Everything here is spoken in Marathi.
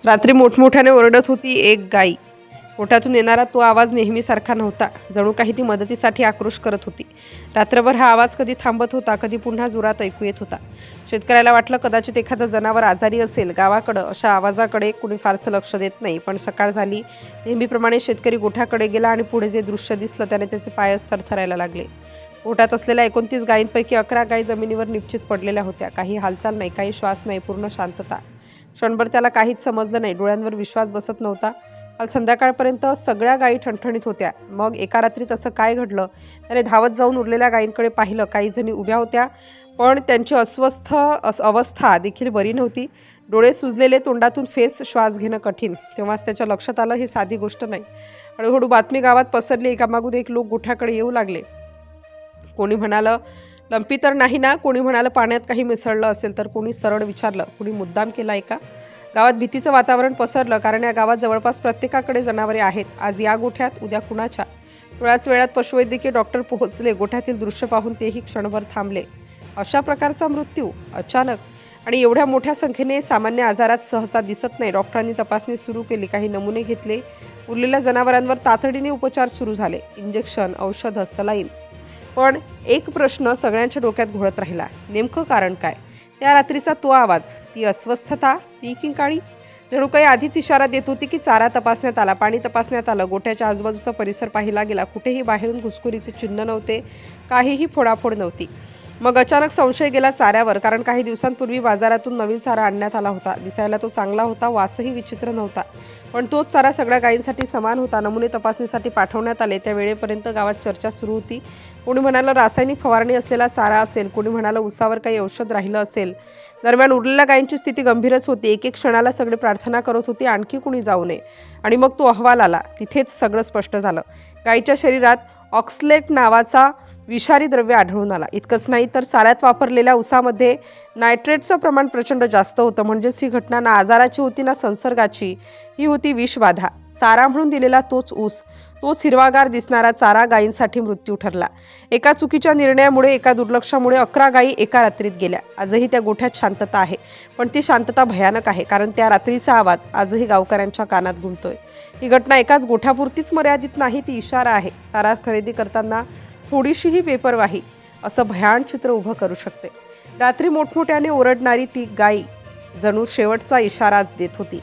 रात्री मोठमोठ्याने ओरडत होती एक गाई. पोटातून येणारा तो आवाज नेहमीसारखा नव्हता. जणू काही ती मदतीसाठी आक्रोश करत होती. रात्रभर हा आवाज कधी थांबत होता, कधी पुन्हा जोरात ऐकू येत होता. शेतकऱ्याला वाटलं कदाचित एखादं जनावर आजारी असेल. गावाकडं अशा आवाजाकडे कुणी फारसं लक्ष देत नाही. पण सकाळ झाली. नेहमीप्रमाणे शेतकरी गोठ्याकडे गेला आणि पुढे जे दृश्य दिसलं त्याने त्याचे पायच थरथरायला लागले. पोटात असलेल्या 29 गायींपैकी 11 गायी जमिनीवर निश्चित पडलेल्या होत्या. काही हालचाल नाही, काही श्वास नाही, पूर्ण शांतता. क्षणभर त्याला काहीच समजलं नाही. डोळ्यांवर विश्वास बसत नव्हता. काल संध्याकाळपर्यंत सगळ्या गायी ठणठणीत होत्या. मग एका रात्रीत असं काय घडलं? त्याने धावत जाऊन उरलेल्या गायींकडे पाहिलं. काही जणी उभ्या होत्या, पण त्यांची अस्वस्थ अवस्था देखील बरी नव्हती. डोळे सुजलेले, तोंडातून फेस श्वास घेणं कठीण. तेव्हाच त्याच्या लक्षात आलं, ही साधी गोष्ट नाही. हळूहळू बातमी गावात पसरली. एकामागून एक लोक गोठ्याकडे येऊ लागले. कोणी म्हणालं, लंपी तर नाही ना? कोणी म्हणालं, पाण्यात काही मिसळलं असेल. तर कोणी सरळ विचारलं, कुणी मुद्दाम केलाय का? गावात भीतीचं वातावरण पसरलं, कारण या गावात जवळपास प्रत्येकाकडे जनावरे आहेत. आज या गोठ्यात, उद्या कुणाच्या. थोड्याच वेळात पशुवैद्यकीय डॉक्टर पोहोचले. गोठ्यातील दृश्य पाहून तेही क्षणभर थांबले. अशा प्रकारचा मृत्यू अचानक आणि एवढ्या मोठ्या संख्येने सामान्य आजारात सहसा दिसत नाही. डॉक्टरांनी तपासणी सुरू केली. काही नमुने घेतले. उरलेल्या जनावरांवर तातडीने उपचार सुरू झाले. इंजेक्शन, औषधं, सलाईन. पण एक प्रश्न सगळ्यांच्या डोक्यात घोळत राहिला. नेमकं कारण काय? त्या रात्रीचा तो आवाज, ती अस्वस्थता, ती किंकाळी जणू काही आधीच इशारा देत होती की चारा तपासण्यात आला, पाणी तपासण्यात आलं. गोठ्याच्या आजूबाजूचा परिसर पाहिला गेला. कुठेही बाहेरून घुसखोरीचे चिन्ह नव्हते. काहीही फोडाफोड नव्हती. मग अचानक संशय गेला चाऱ्यावर, कारण काही दिवसांपूर्वी बाजारातून नवीन चारा आणण्यात आला होता. दिसायला तो चांगला होता, वासही विचित्र नव्हता. पण तोच चारा सगळ्या गायींसाठी समान होता. नमुने तपासणीसाठी पाठवण्यात आले. त्या वेळेपर्यंत गावात चर्चा सुरू होती. कोणी म्हणालं रासायनिक फवारणी असलेला चारा असेल, कोणी म्हणालं उसावर काही औषध राहिलं असेल. दरम्यान उरलेल्या गायींची स्थिती गंभीरच होती. एक एक क्षणाला सगळे प्रार्थना करत होते आणखी कुणी जाऊ नये. आणि मग तो अहवाल आला. तिथेच सगळं स्पष्ट झालं. गायीच्या शरीरात ऑक्सलेट नावाचा विषारी द्रव्य आढळून आला. इतकंच नाही तर चाऱ्यात वापरलेल्या उसामध्ये नायट्रेटचं प्रमाण प्रचंड जास्त होतं. म्हणजेच ही घटना ना आजाराची होती ना संसर्गाची. ही होती विषबाधा. चारा म्हणून दिलेला तोच ऊस, तोच हिरवागार दिसणारा चारा गायींसाठी मृत्यू ठरला. एका चुकीच्या निर्णयामुळे, एका दुर्लक्षामुळे 11 गायी एका रात्रीत गेल्या. आजही त्या गोठ्यात शांतता आहे. पण ती शांतता भयानक आहे, कारण त्या रात्रीचा आवाज आजही गावकऱ्यांच्या कानात घुमतोय. ही घटना एकाच गोठ्यापुरतीच मर्यादित नाही, ती इशारा आहे. चारा खरेदी करताना थोडीशीही बेपरवाही असं भयान चित्र उभं करू शकते. रात्री मोठमोठ्याने ओरडणारी ती गाई जणू शेवटचा इशाराच देत होती.